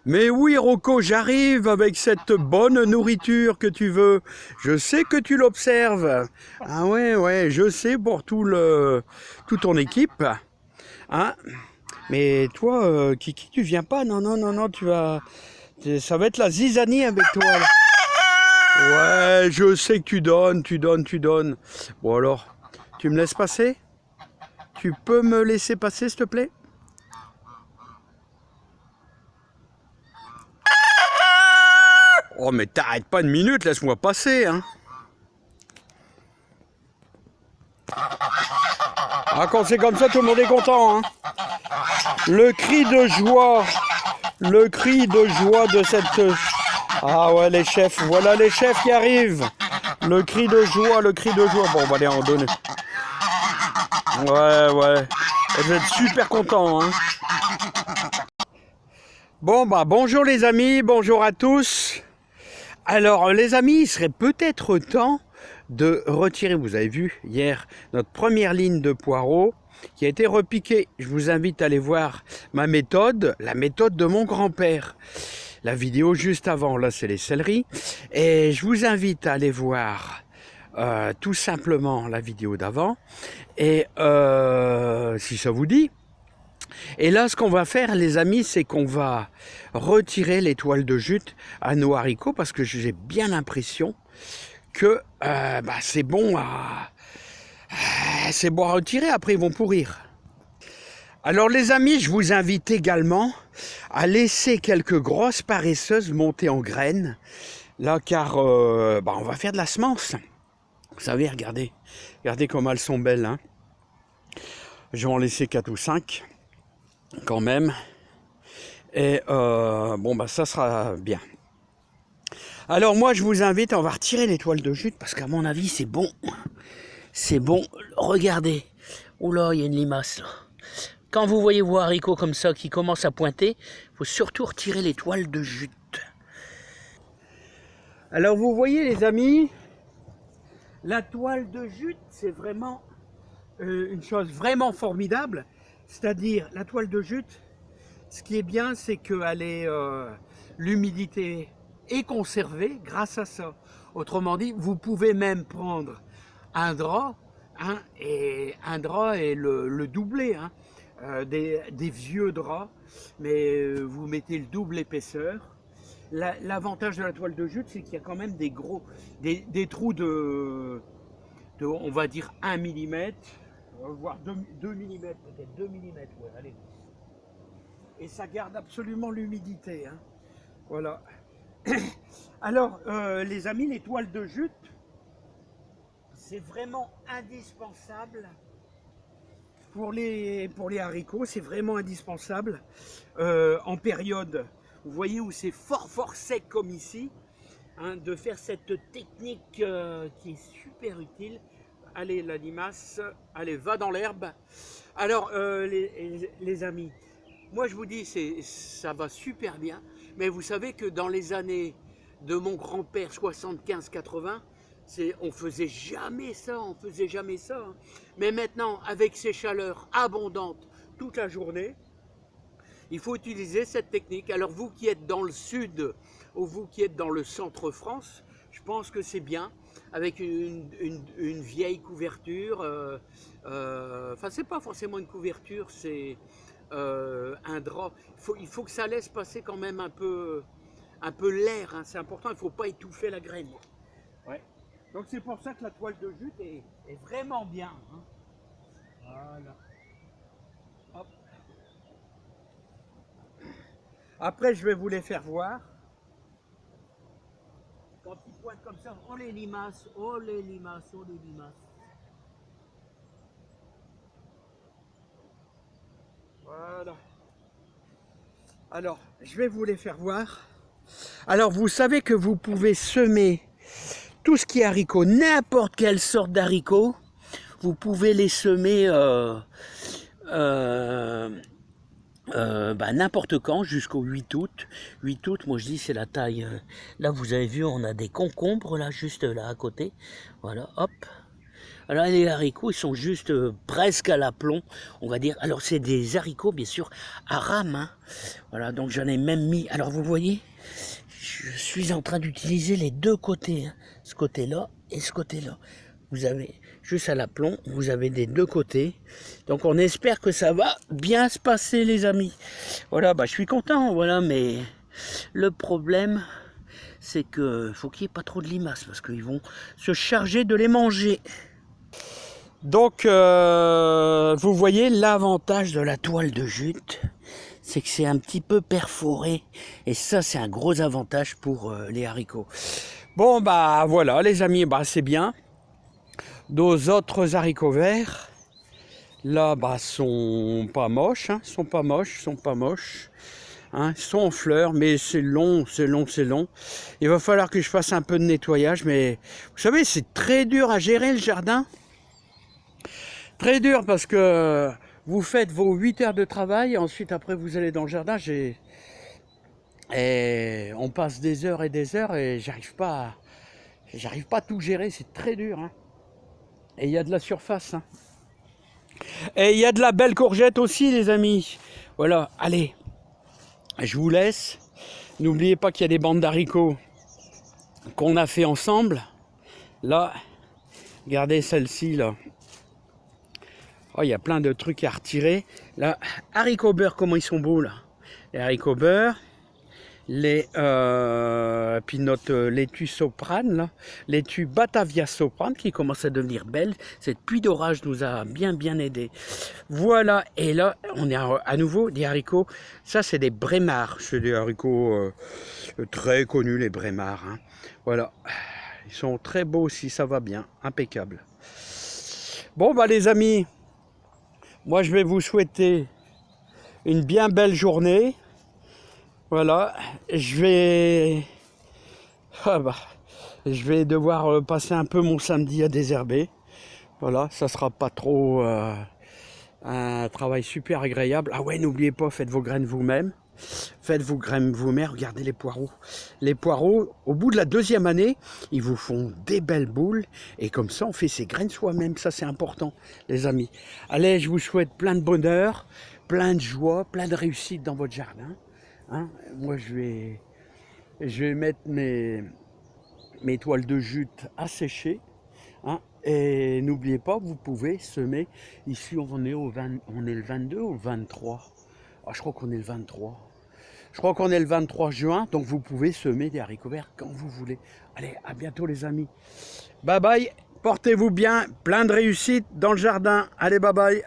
Mais oui, Rocco, j'arrive avec cette bonne nourriture que tu veux. Je sais que tu l'observes. Ah ouais, ouais, je sais pour tout ton équipe. Hein? Mais toi, Kiki, tu viens pas? Non, non, non, non, ça va être la zizanie avec toi, là. Ouais, je sais que tu donnes. Bon alors, tu me laisses passer? Tu peux me laisser passer, s'il te plaît? Oh, mais t'arrêtes pas une minute, laisse-moi passer, hein. Ah, quand c'est comme ça, tout le monde est content, hein. Le cri de joie de cette... Ah ouais, les chefs, voilà les chefs qui arrivent. Le cri de joie, le cri de joie. Bon, on va aller en donner. Ouais, ouais. Vous êtes super contents, hein. Bon, bah, bonjour les amis, bonjour à tous. Alors, les amis, il serait peut-être temps de retirer, vous avez vu hier, notre première ligne de poireaux qui a été repiquée. Je vous invite à aller voir ma méthode, la méthode de mon grand-père. La vidéo juste avant, là, c'est les céleris. Et je vous invite à aller voir tout simplement la vidéo d'avant. Et si ça vous dit. Et là, ce qu'on va faire, les amis, c'est qu'on va retirer les toiles de jute à nos haricots parce que j'ai bien l'impression que c'est bon à retirer. Après, ils vont pourrir. Alors, les amis, je vous invite également à laisser quelques grosses paresseuses monter en graines. Là, car on va faire de la semence. Vous savez, regardez comme elles sont belles. Hein. Je vais en laisser 4 ou 5 quand même. Et ça sera bien. Alors moi, je vous invite, on va retirer les toiles de jute parce qu'à mon avis, c'est bon. C'est bon. Regardez. Oula, il y a une limace là. Quand vous voyez vos haricots comme ça qui commencent à pointer, il faut surtout retirer les toiles de jute. Alors vous voyez les amis, la toile de jute, c'est vraiment une chose vraiment formidable. C'est-à-dire, la toile de jute, ce qui est bien, c'est qu'elle est l'humidité est conservée grâce à ça. Autrement dit, vous pouvez même prendre un drap, hein, et le doubler, hein, des vieux draps, mais vous mettez le double épaisseur. L'avantage de la toile de jute, c'est qu'il y a quand même des trous de, on va dire 1 mm, voire 2 mm, peut-être 2 mm, ouais, allez. Et ça garde absolument l'humidité. Hein. Voilà. Alors, les amis, les toiles de jute, c'est vraiment indispensable pour les haricots. C'est vraiment indispensable en période, vous voyez, où c'est fort sec comme ici, hein, de faire cette technique qui est super utile. Allez, la limace, allez, va dans l'herbe. Alors, les amis, moi je vous dis, ça va super bien, mais vous savez que dans les années de mon grand-père, 75-80, on faisait jamais ça. Hein. Mais maintenant, avec ces chaleurs abondantes toute la journée, il faut utiliser cette technique. Alors vous qui êtes dans le sud ou vous qui êtes dans le centre France, je pense que c'est bien, avec une vieille couverture. Enfin, c'est pas forcément une couverture, c'est un drap. Il faut que ça laisse passer quand même un peu l'air. Hein. C'est important, il ne faut pas étouffer la graine. Ouais. Donc c'est pour ça que la toile de jute est vraiment bien. Hein. Voilà. Hop. Après, je vais vous les faire voir. Quand ils pointent comme ça, oh les limaces, oh les limaces, oh les limaces. Voilà. Alors, je vais vous les faire voir. Alors, vous savez que vous pouvez semer tout ce qui est haricots, n'importe quelle sorte d'haricots. Vous pouvez les semer n'importe quand, jusqu'au 8 août. 8 août, moi je dis c'est la taille. Là, vous avez vu, on a des concombres, là, juste là à côté. Voilà, hop. Alors les haricots, ils sont juste presque à l'aplomb, on va dire. Alors c'est des haricots, bien sûr, à rame. Hein. Voilà, donc j'en ai même mis. Alors vous voyez, je suis en train d'utiliser les deux côtés. Hein. Ce côté-là et ce côté-là. Vous avez juste à l'aplomb, vous avez des deux côtés. Donc on espère que ça va bien se passer, les amis. Voilà, bah je suis content, voilà, mais le problème, c'est que faut qu'il n'y ait pas trop de limaces parce qu'ils vont se charger de les manger. Donc vous voyez l'avantage de la toile de jute, c'est que c'est un petit peu perforé et ça c'est un gros avantage pour les haricots. Bon bah voilà les amis, bah c'est bien. Nos autres haricots verts, là, bah, sont pas moches, hein, sont pas moches. Hein, sont en fleurs, mais c'est long. Il va falloir que je fasse un peu de nettoyage, mais vous savez, c'est très dur à gérer le jardin. Très dur parce que vous faites vos 8 heures de travail, ensuite après vous allez dans le jardin, et on passe des heures et j'arrive pas à tout gérer, c'est très dur. Hein. Et il y a de la surface. Hein. Et il y a de la belle courgette aussi, les amis. Voilà, allez, je vous laisse. N'oubliez pas qu'il y a des bandes d'haricots qu'on a fait ensemble. Là, regardez celle-ci, là. Oh, il y a plein de trucs à retirer. Là, haricots beurre, comment ils sont beaux, là. Les haricots beurre. Les puis notre laitue soprane, là, laitue Batavia soprane qui commence à devenir belle. Cette pluie d'orage nous a bien aidé. Voilà, et là on est à nouveau des haricots. Ça c'est des brémards, c'est des haricots très connus, les brémards. Hein. Voilà, ils sont très beaux aussi, ça va bien, impeccable. Bon bah les amis, moi je vais vous souhaiter une bien belle journée. Voilà, je vais devoir passer un peu mon samedi à désherber. Voilà, ça sera pas trop un travail super agréable. Ah ouais, n'oubliez pas, faites vos graines vous-même. Faites vos graines vous-même, regardez les poireaux. Les poireaux, au bout de la 2e année, ils vous font des belles boules. Et comme ça, on fait ses graines soi-même. Ça, c'est important, les amis. Allez, je vous souhaite plein de bonheur, plein de joie, plein de réussite dans votre jardin. Hein, moi je vais mettre mes toiles de jute à sécher. Hein, et n'oubliez pas, vous pouvez semer. Ici on est le 22 ou le 23. Ah, je crois qu'on est le 23. Je crois qu'on est le 23 juin, donc vous pouvez semer des haricots verts quand vous voulez. Allez, à bientôt les amis. Bye bye, portez-vous bien, plein de réussite dans le jardin. Allez, bye bye.